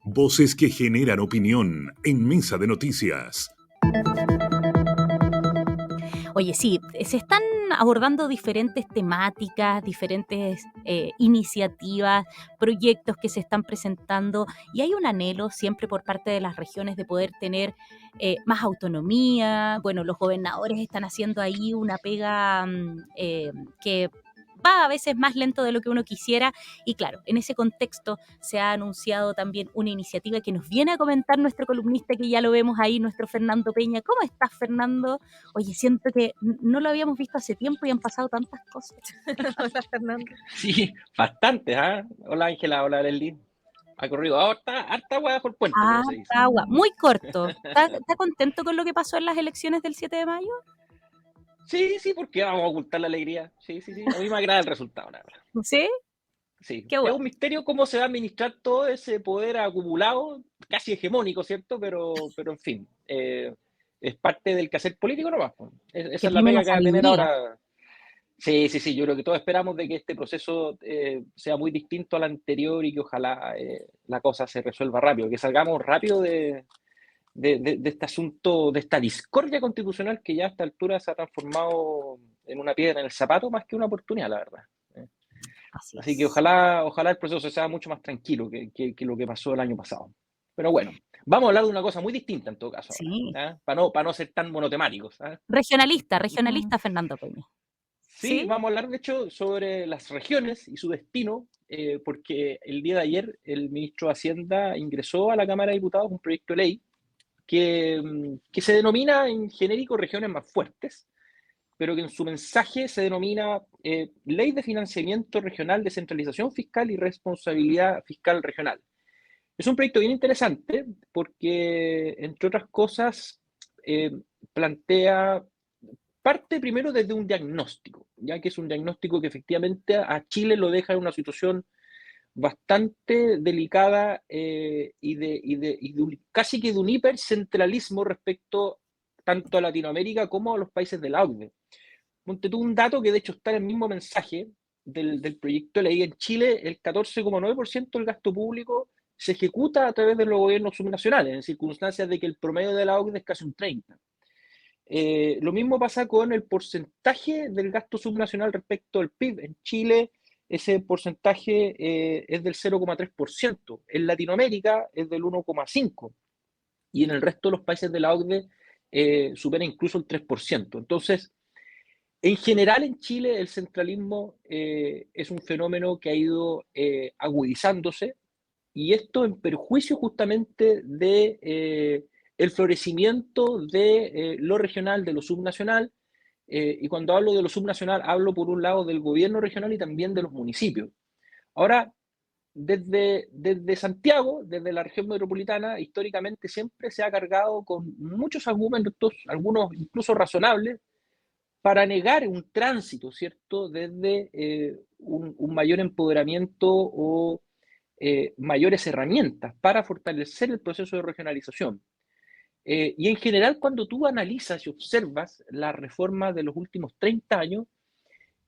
Voces que generan opinión en Mesa de Noticias. Oye, sí, se están abordando diferentes temáticas, diferentes iniciativas, proyectos que se están presentando y hay un anhelo siempre por parte de las regiones de poder tener más autonomía. Bueno, los gobernadores están haciendo ahí una pega que va a veces más lento de lo que uno quisiera y claro, en ese contexto se ha anunciado también una iniciativa que nos viene a comentar nuestro columnista que ya lo vemos ahí, nuestro Fernando Peña. ¿Cómo estás, Fernando? Oye, siento que no lo habíamos visto hace tiempo y han pasado tantas cosas. Hola, Fernando. Sí, bastante, ¿ah? Hola Ángela, hola Leslie. Ha corrido harta hueá por puente, como se dice. Agua, muy corto. ¿Está contento con lo que pasó en las elecciones del 7 de mayo? Sí, porque vamos a ocultar la alegría. Sí. A mí me agrada el resultado, la verdad. ¿Sí? Sí, Qué es bueno. un misterio cómo se va a administrar todo ese poder acumulado, casi hegemónico, ¿cierto? Pero en fin, es parte del quehacer político nomás, pues. Esa Que es la prime la pega que va a tener sabiduría. ahora. Sí, yo creo que todos esperamos de que este proceso sea muy distinto al anterior y que ojalá la cosa se resuelva rápido, que salgamos rápido de este asunto, de esta discordia constitucional que ya a esta altura se ha transformado en una piedra en el zapato más que una oportunidad, la verdad. Así Así que es. ojalá el proceso sea mucho más tranquilo que lo que pasó el año pasado. Pero bueno, vamos a hablar de una cosa muy distinta en todo caso ahora, Sí. ¿ah? Para no ser tan monotemáticos, ¿ah? Regionalista Fernando Peña. Sí, ¿Sí? vamos a hablar de hecho sobre las regiones y su destino, porque el día de ayer el ministro de Hacienda ingresó a la Cámara de Diputados un proyecto de ley que se denomina en genérico regiones más fuertes, pero que en su mensaje se denomina Ley de Financiamiento Regional, Descentralización Fiscal y Responsabilidad Fiscal Regional. Es un proyecto bien interesante porque, entre otras cosas, eh, plantea parte primero desde un diagnóstico, ya que es un diagnóstico que efectivamente a Chile lo deja en una situación bastante delicada casi que de un hipercentralismo respecto tanto a Latinoamérica como a los países de la OCDE. Ponte tú un dato que de hecho está en el mismo mensaje del proyecto de ley. En Chile, el 14,9% del gasto público se ejecuta a través de los gobiernos subnacionales, en circunstancias de que el promedio de la OCDE es casi un 30%. Lo mismo pasa con el porcentaje del gasto subnacional respecto al PIB. En Chile, ese porcentaje es del 0,3%. En Latinoamérica es del 1,5%. Y en el resto de los países de la OCDE supera incluso el 3%. Entonces, en general en Chile el centralismo es un fenómeno que ha ido agudizándose y esto en perjuicio justamente de el florecimiento de lo regional, de lo subnacional, y cuando hablo de lo subnacional hablo por un lado del gobierno regional y también de los municipios. Ahora, desde Santiago, desde la región metropolitana, históricamente siempre se ha cargado con muchos argumentos, algunos incluso razonables, para negar un tránsito, ¿cierto?, desde un mayor empoderamiento o mayores herramientas para fortalecer el proceso de regionalización. Y en general, cuando tú analizas y observas las reformas de los últimos 30 años,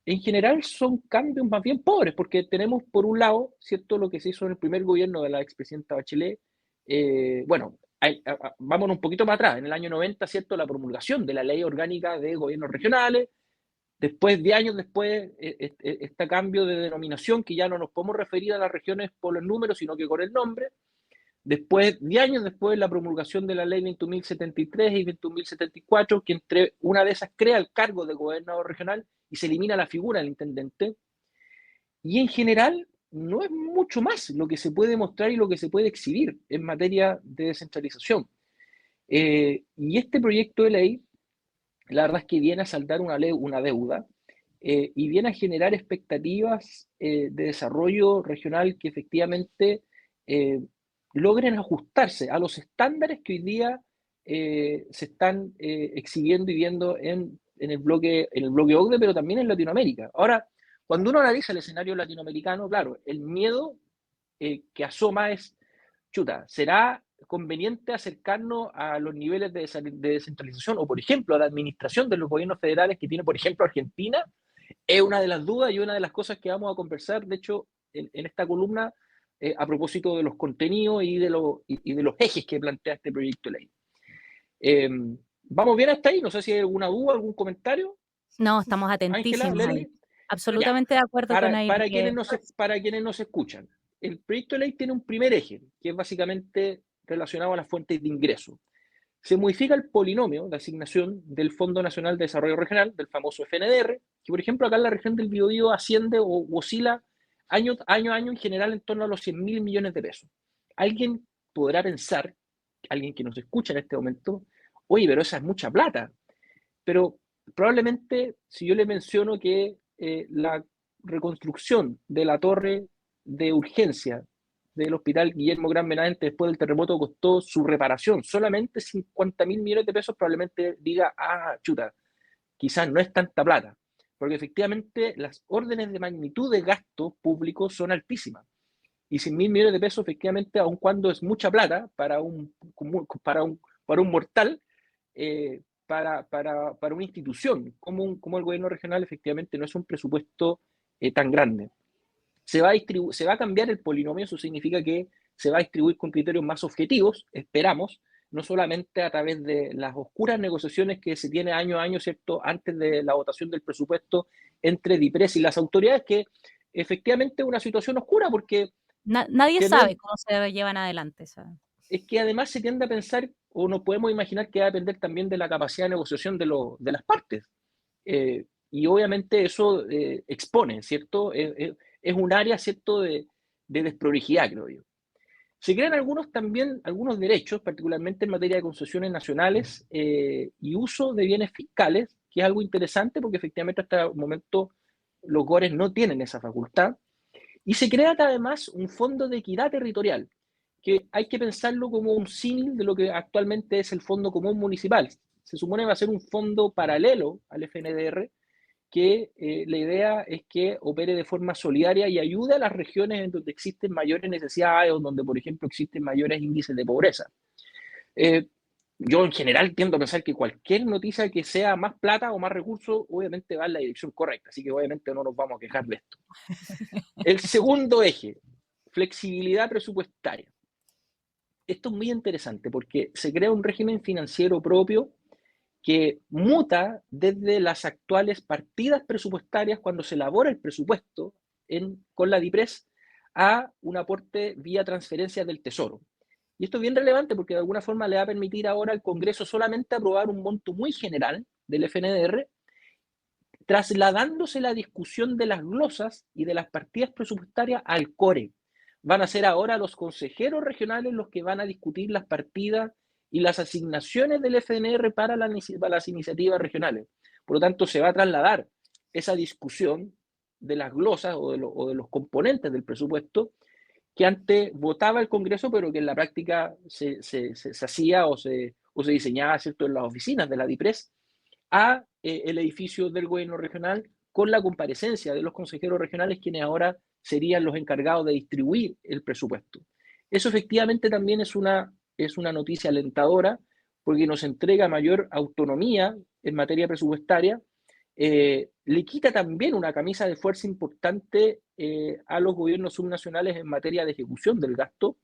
en general son cambios más bien pobres, porque tenemos por un lado, ¿cierto?, lo que se hizo en el primer gobierno de la expresidenta Bachelet. Bueno, vámonos un poquito más atrás, en el año 90, ¿cierto?, la promulgación de la Ley Orgánica de Gobiernos Regionales. Después, de años después, este cambio de denominación, que ya no nos podemos referir a las regiones por los números, sino que con el nombre. Después, 10 años después, la promulgación de la ley 21.073 y 21.074, que entre una de esas crea el cargo de gobernador regional y se elimina la figura del intendente. Y en general, no es mucho más lo que se puede mostrar y lo que se puede exhibir en materia de descentralización. Y este proyecto de ley, la verdad es que viene a saldar una deuda y viene a generar expectativas de desarrollo regional que efectivamente eh, logren ajustarse a los estándares que hoy día se están exhibiendo y viendo en el bloque OCDE, pero también en Latinoamérica. Ahora, cuando uno analiza el escenario latinoamericano, claro, el miedo que asoma es, chuta, ¿será conveniente acercarnos a los niveles de descentralización o, por ejemplo, a la administración de los gobiernos federales que tiene, por ejemplo, Argentina? Es una de las dudas y una de las cosas que vamos a conversar, de hecho, en esta columna a propósito de los contenidos y de los ejes que plantea este proyecto de ley. ¿Vamos bien hasta ahí? No sé si hay alguna duda, algún comentario. No, estamos Ángela, atentísimos ahí. Leslie. Ya, Absolutamente de acuerdo con ahí lo que... para quienes nos escuchan, el proyecto de ley tiene un primer eje, que es básicamente relacionado a las fuentes de ingreso. Se modifica el polinomio de asignación del Fondo Nacional de Desarrollo Regional, del famoso FNDR, que por ejemplo acá en la región del Biobío asciende o oscila año a año en general en torno a los 100.000 millones de pesos. Alguien podrá pensar, alguien que nos escucha en este momento, oye, pero esa es mucha plata. Pero probablemente si yo le menciono que la reconstrucción de la torre de urgencia del Hospital Guillermo Gran Benavente después del terremoto costó su reparación solamente 50.000 millones de pesos, probablemente diga, chuta, quizás no es tanta plata, porque efectivamente las órdenes de magnitud de gastos públicos son altísimas. Y 100.000 millones de pesos, efectivamente, aun cuando es mucha plata para un mortal, para una institución como el gobierno regional, efectivamente no es un presupuesto tan grande. Se va a cambiar el polinomio, eso significa que se va a distribuir con criterios más objetivos, esperamos, no solamente a través de las oscuras negociaciones que se tiene año a año, ¿cierto?, antes de la votación del presupuesto entre DIPRES y las autoridades, que efectivamente es una situación oscura porque... nadie sabe cómo se llevan adelante. ¿Sabes? Es que además se tiende a pensar, o nos podemos imaginar que va a depender también de la capacidad de negociación de las partes. Y obviamente eso expone, ¿cierto? Es un área, ¿cierto?, de desprolijidad, creo yo. Se crean algunos derechos, particularmente en materia de concesiones nacionales y uso de bienes fiscales, que es algo interesante porque efectivamente hasta el momento los GORES no tienen esa facultad. Y se crea además un fondo de equidad territorial, que hay que pensarlo como un símil de lo que actualmente es el Fondo Común Municipal. Se supone que va a ser un fondo paralelo al FNDR, que la idea es que opere de forma solidaria y ayude a las regiones en donde existen mayores necesidades o donde, por ejemplo, existen mayores índices de pobreza. Yo en general tiendo a pensar que cualquier noticia que sea más plata o más recursos, obviamente va en la dirección correcta, así que obviamente no nos vamos a quejar de esto. El segundo eje, flexibilidad presupuestaria. Esto es muy interesante porque se crea un régimen financiero propio que muta desde las actuales partidas presupuestarias cuando se elabora el presupuesto con la DIPRES a un aporte vía transferencia del Tesoro. Y esto es bien relevante porque de alguna forma le va a permitir ahora al Congreso solamente aprobar un monto muy general del FNDR, trasladándose la discusión de las glosas y de las partidas presupuestarias al CORE. Van a ser ahora los consejeros regionales los que van a discutir las partidas y las asignaciones del FNR para las iniciativas regionales. Por lo tanto, se va a trasladar esa discusión de las glosas o de los componentes del presupuesto que antes votaba el Congreso, pero que en la práctica se hacía o se diseñaba, ¿cierto?, en las oficinas de la DIPRES, a el edificio del gobierno regional con la comparecencia de los consejeros regionales, quienes ahora serían los encargados de distribuir el presupuesto. Eso efectivamente también es una noticia alentadora porque nos entrega mayor autonomía en materia presupuestaria, le quita también una camisa de fuerza importante a los gobiernos subnacionales en materia de ejecución del gasto,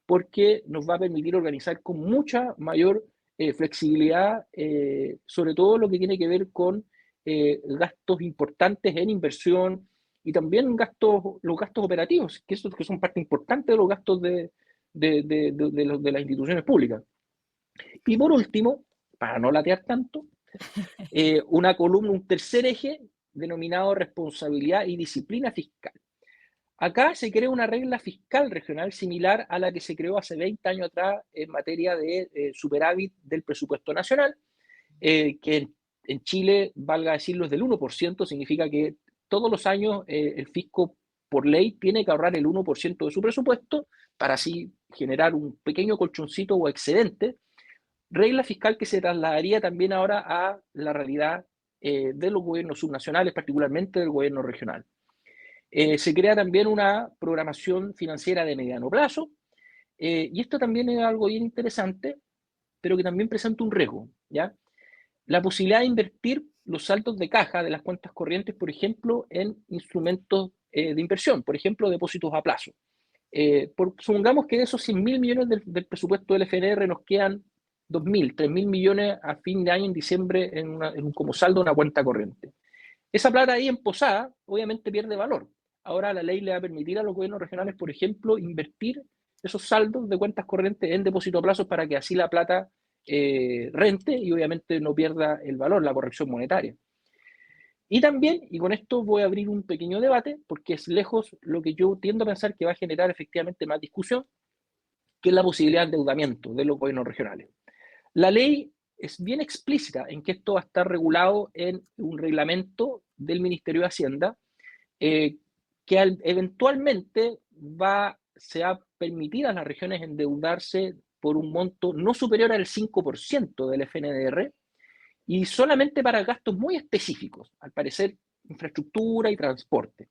porque nos va a permitir organizar con mucha mayor flexibilidad, sobre todo lo que tiene que ver con gastos importantes en inversión y también los gastos operativos, que son parte importante de los gastos de las instituciones públicas. Y por último, para no latear tanto, una columna, un tercer eje denominado responsabilidad y disciplina fiscal. Acá se crea una regla fiscal regional similar a la que se creó hace 20 años atrás en materia de superávit del presupuesto nacional, que en Chile, valga decirlo, es del 1%, significa que todos los años el fisco por ley tiene que ahorrar el 1% de su presupuesto para así generar un pequeño colchoncito o excedente, regla fiscal que se trasladaría también ahora a la realidad de los gobiernos subnacionales, particularmente del gobierno regional. Se crea también una programación financiera de mediano plazo, y esto también es algo bien interesante, pero que también presenta un riesgo, ¿ya? La posibilidad de invertir los saldos de caja de las cuentas corrientes, por ejemplo, en instrumentos de inversión, por ejemplo, depósitos a plazo. Supongamos que de esos 100.000 millones del presupuesto del FNR nos quedan 2.000, 3.000 millones a fin de año, en diciembre, como saldo de una cuenta corriente. Esa plata ahí en posada, obviamente pierde valor. Ahora la ley le va a permitir a los gobiernos regionales, por ejemplo, invertir esos saldos de cuentas corrientes en depósito a plazos para que así la plata rente y obviamente no pierda el valor, la corrección monetaria. Y también, y con esto voy a abrir un pequeño debate, porque es lejos lo que yo tiendo a pensar que va a generar efectivamente más discusión, que es la posibilidad de endeudamiento de los gobiernos regionales. La ley es bien explícita en que esto va a estar regulado en un reglamento del Ministerio de Hacienda, que eventualmente se va a permitir a las regiones endeudarse por un monto no superior al 5% del FNDR, y solamente para gastos muy específicos, al parecer infraestructura y transporte,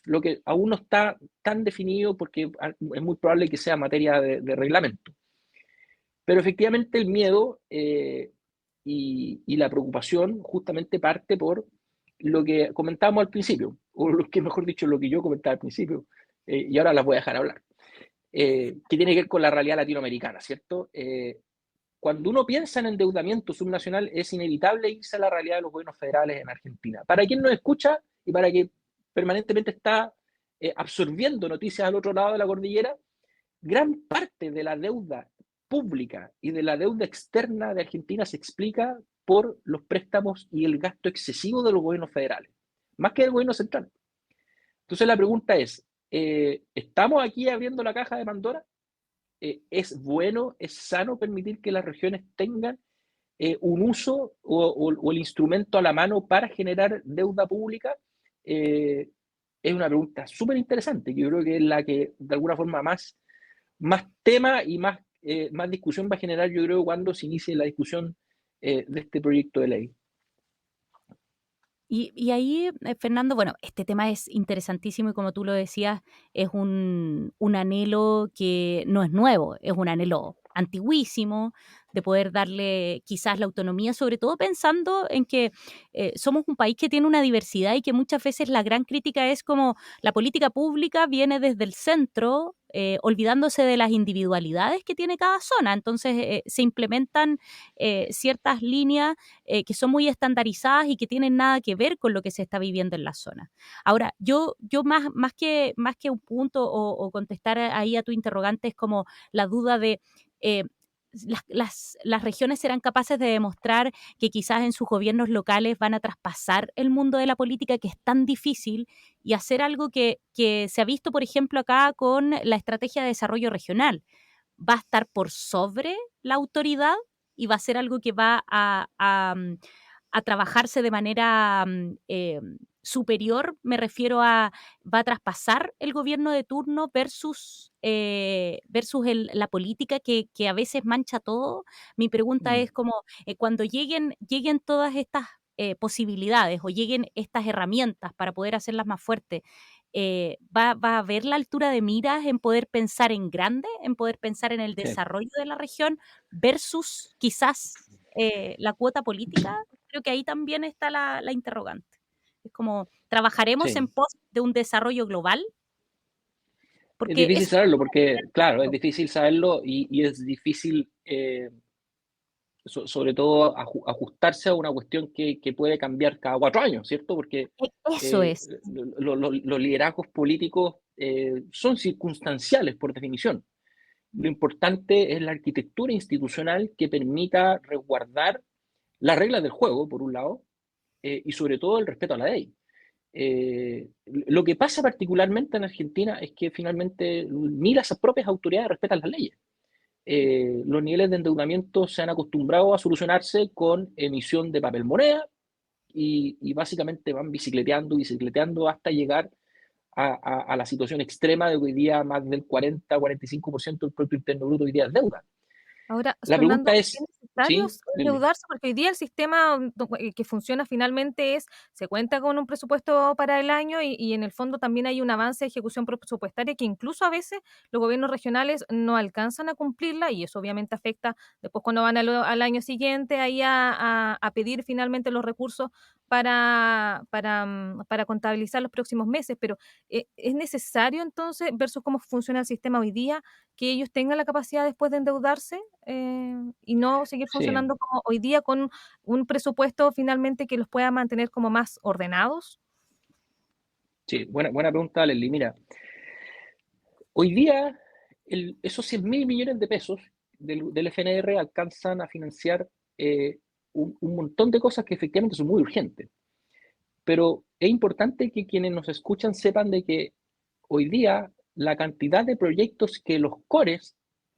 lo que aún no está tan definido porque es muy probable que sea materia de reglamento. Pero efectivamente el miedo y la preocupación justamente parte por lo que comentábamos al principio, o lo que mejor dicho, lo que yo comentaba al principio, y ahora las voy a dejar hablar, que tiene que ver con la realidad latinoamericana, ¿cierto? Cuando uno piensa en endeudamiento subnacional, es inevitable irse a la realidad de los gobiernos federales en Argentina. Para quien nos escucha y para quien permanentemente está absorbiendo noticias al otro lado de la cordillera, gran parte de la deuda pública y de la deuda externa de Argentina se explica por los préstamos y el gasto excesivo de los gobiernos federales, más que del gobierno central. Entonces la pregunta es, ¿estamos aquí abriendo la caja de Pandora? ¿Es bueno, es sano permitir que las regiones tengan un uso o el instrumento a la mano para generar deuda pública? Es una pregunta súper interesante, que yo creo que es la que de alguna forma más tema y más discusión va a generar, yo creo, cuando se inicie la discusión de este proyecto de ley. Y ahí, Fernando, bueno, este tema es interesantísimo y como tú lo decías, es un anhelo que no es nuevo, es un anhelo antiguísimo de poder darle quizás la autonomía, sobre todo pensando en que somos un país que tiene una diversidad y que muchas veces la gran crítica es como la política pública viene desde el centro, olvidándose de las individualidades que tiene cada zona. Entonces se implementan ciertas líneas que son muy estandarizadas y que tienen nada que ver con lo que se está viviendo en la zona. Ahora, yo más que un punto o contestar ahí a tu interrogante es como la duda de eh, las regiones serán capaces de demostrar que quizás en sus gobiernos locales van a traspasar el mundo de la política, que es tan difícil, y hacer algo que se ha visto, por ejemplo, acá con la estrategia de desarrollo regional. Va a estar por sobre la autoridad y va a ser algo que va a trabajarse de manera superior, me refiero a, va a traspasar el gobierno de turno versus la política que a veces mancha todo. Mi pregunta es como, cuando lleguen todas estas posibilidades o lleguen estas herramientas para poder hacerlas más fuertes, ¿va a haber la altura de miras en poder pensar en grande, en poder pensar en el desarrollo de la región versus quizás la cuota política? Creo que ahí también está la interrogante. Es como, ¿trabajaremos en pos de un desarrollo global? Es Porque difícil eso, saberlo, porque, claro, es difícil saberlo y es difícil, sobre todo, ajustarse a una cuestión que puede cambiar cada 4 años, ¿cierto? Porque eso es. los liderazgos políticos son circunstanciales por definición. Lo importante es la arquitectura institucional que permita resguardar las reglas del juego, por un lado, y sobre todo el respeto a la ley. Lo que pasa particularmente en Argentina es que finalmente ni las propias autoridades respetan las leyes. Los niveles de endeudamiento se han acostumbrado a solucionarse con emisión de papel moneda y básicamente van bicicleteando hasta llegar a la situación extrema de que hoy día más del 40-45% del Producto Interno Bruto hoy día es deuda. Ahora, La Fernando, pregunta ¿es es, necesario ¿sí? Lili. endeudarse? Porque hoy día el sistema que funciona finalmente es, se cuenta con un presupuesto para el año y en el fondo también hay un avance de ejecución presupuestaria que incluso a veces los gobiernos regionales no alcanzan a cumplirla y eso obviamente afecta después cuando van al año siguiente ahí a pedir finalmente los recursos para contabilizar los próximos meses. Pero ¿es necesario entonces, versus cómo funciona el sistema hoy día, que ellos tengan la capacidad después de endeudarse y no seguir Sí, funcionando como hoy día con un presupuesto finalmente que los pueda mantener como más ordenados? sí, buena pregunta, Leslie. Mira, hoy día esos 100.000 millones de pesos del FNR alcanzan a financiar un montón de cosas que efectivamente son muy urgentes. Pero es importante que quienes nos escuchan sepan de que hoy día la cantidad de proyectos que los cores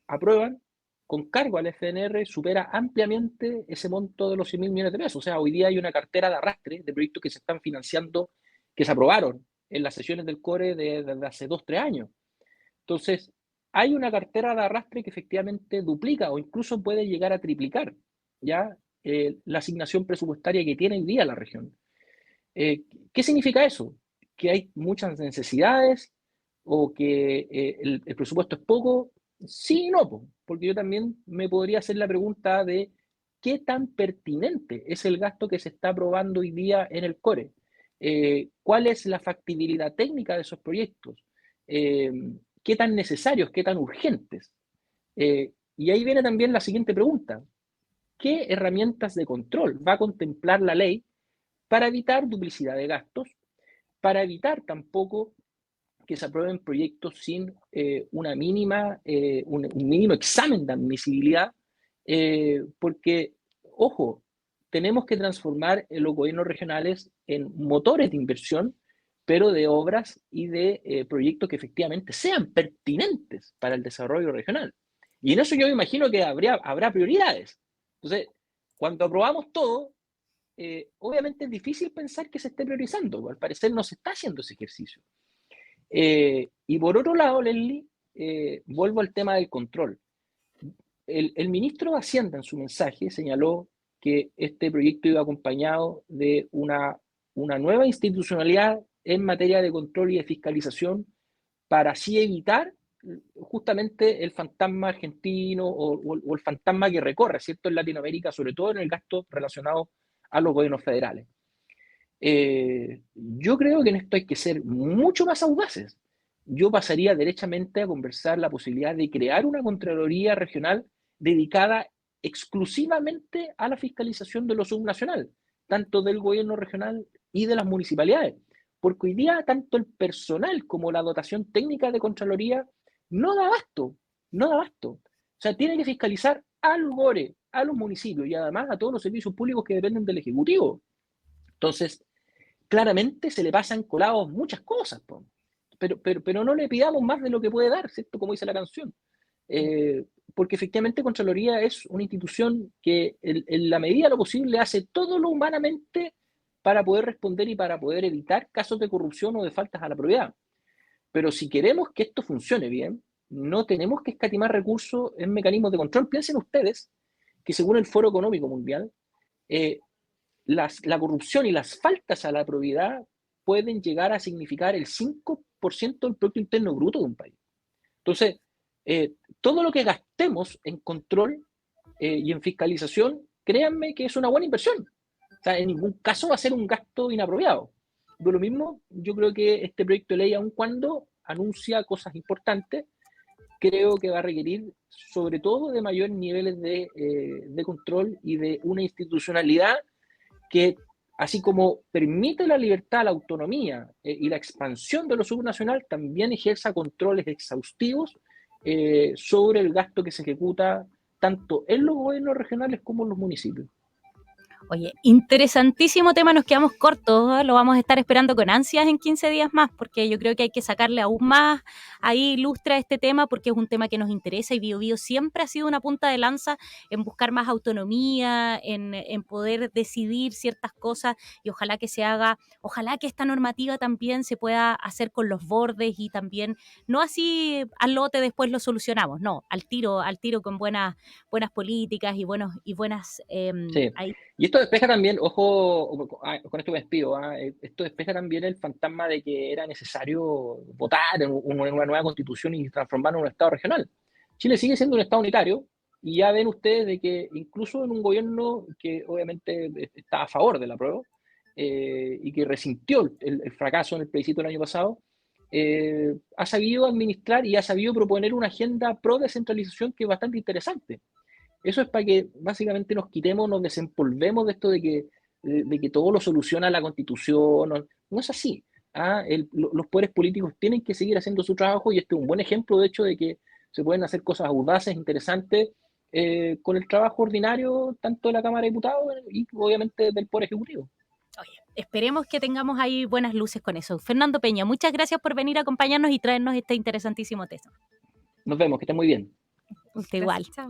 aprueban con cargo al FNR supera ampliamente ese monto de los 100.000 millones de pesos. O sea, hoy día hay una cartera de arrastre de proyectos que se están financiando, que se aprobaron en las sesiones del core desde hace 2, 3 años. Entonces, hay una cartera de arrastre que efectivamente duplica o incluso puede llegar a triplicar ya la asignación presupuestaria que tiene hoy día la región. ¿Qué significa eso? ¿Que hay muchas necesidades o que el presupuesto es poco? Sí y no, porque yo también me podría hacer la pregunta de qué tan pertinente es el gasto que se está aprobando hoy día en el core. ¿Cuál es la factibilidad técnica de esos proyectos? Eh, ¿Qué tan necesarios, qué tan urgentes? Y ahí viene también la siguiente pregunta. ¿Qué herramientas de control va a contemplar la ley para evitar duplicidad de gastos, para evitar tampoco que se aprueben proyectos sin un mínimo examen de admisibilidad, porque, ojo, tenemos que transformar los gobiernos regionales en motores de inversión, pero de obras y de proyectos que efectivamente sean pertinentes para el desarrollo regional. Y en eso yo me imagino que habrá prioridades. Entonces, cuando aprobamos todo, obviamente es difícil pensar que se esté priorizando, al parecer no se está haciendo ese ejercicio. Y por otro lado, Leslie, vuelvo al tema del control. El ministro de Hacienda en su mensaje señaló que este proyecto iba acompañado de una nueva institucionalidad en materia de control y de fiscalización para así evitar justamente el fantasma argentino o el fantasma que recorre, ¿cierto?, en Latinoamérica, sobre todo en el gasto relacionado a los gobiernos federales. Yo creo que en esto hay que ser mucho más audaces. Yo pasaría derechamente a conversar la posibilidad de crear una Contraloría Regional dedicada exclusivamente a la fiscalización de lo subnacional, tanto del gobierno regional y de las municipalidades. Porque hoy día tanto el personal como la dotación técnica de Contraloría no da abasto, no da abasto. O sea, tiene que fiscalizar al GORE, a los municipios y además a todos los servicios públicos que dependen del Ejecutivo. Entonces, claramente se le pasan colados muchas cosas, pero no le pidamos más de lo que puede dar, ¿cierto? Como dice la canción. Eh, Porque efectivamente Contraloría es una institución que en la medida de lo posible hace todo lo humanamente para poder responder y para poder evitar casos de corrupción o de faltas a la probidad. Pero si queremos que esto funcione bien, no tenemos que escatimar recursos en mecanismos de control. Piensen ustedes que según el Foro Económico Mundial, eh, la corrupción y las faltas a la probidad pueden llegar a significar el 5% del Producto Interno Bruto de un país. Entonces, todo lo que gastemos en control y en fiscalización, créanme que es una buena inversión. O sea, en ningún caso va a ser un gasto inapropiado. Por lo mismo, yo creo que este proyecto de ley, aun cuando anuncia cosas importantes, creo que va a requerir sobre todo de mayores niveles de control y de una institucionalidad que, así como permite la libertad, la autonomía y la expansión de lo subnacional, también ejerza controles exhaustivos sobre el gasto que se ejecuta tanto en los gobiernos regionales como en los municipios. Oye, interesantísimo tema, nos quedamos cortos, lo vamos a estar esperando con ansias en 15 días más, porque yo creo que hay que sacarle aún más ahí lustre a este tema, porque es un tema que nos interesa y Biobío siempre ha sido una punta de lanza en buscar más autonomía, en poder decidir ciertas cosas y ojalá que se haga, ojalá que esta normativa también se pueda hacer con los bordes y también, no así al lote después lo solucionamos, no, al tiro con buenas políticas y buenas Sí. Y esto despeja también, ojo, con esto me despido, esto despeja también el fantasma de que era necesario votar en una nueva constitución y transformarlo en un Estado regional. Chile sigue siendo un Estado unitario y ya ven ustedes de que incluso en un gobierno que obviamente está a favor de la apruebo y que resintió el fracaso en el plebiscito del año pasado, ha sabido administrar y ha sabido proponer una agenda pro descentralización que es bastante interesante. Eso es para que básicamente nos quitemos, nos desempolvemos de esto de que todo lo soluciona la Constitución. No es así. Los poderes políticos tienen que seguir haciendo su trabajo y este es un buen ejemplo, de hecho, de que se pueden hacer cosas audaces, interesantes, con el trabajo ordinario, tanto de la Cámara de Diputados y obviamente del Poder Ejecutivo. Oye, esperemos que tengamos ahí buenas luces con eso. Fernando Peña, muchas gracias por venir a acompañarnos y traernos este interesantísimo tema. Nos vemos, que estén muy bien. Usted igual. Gracias, chao.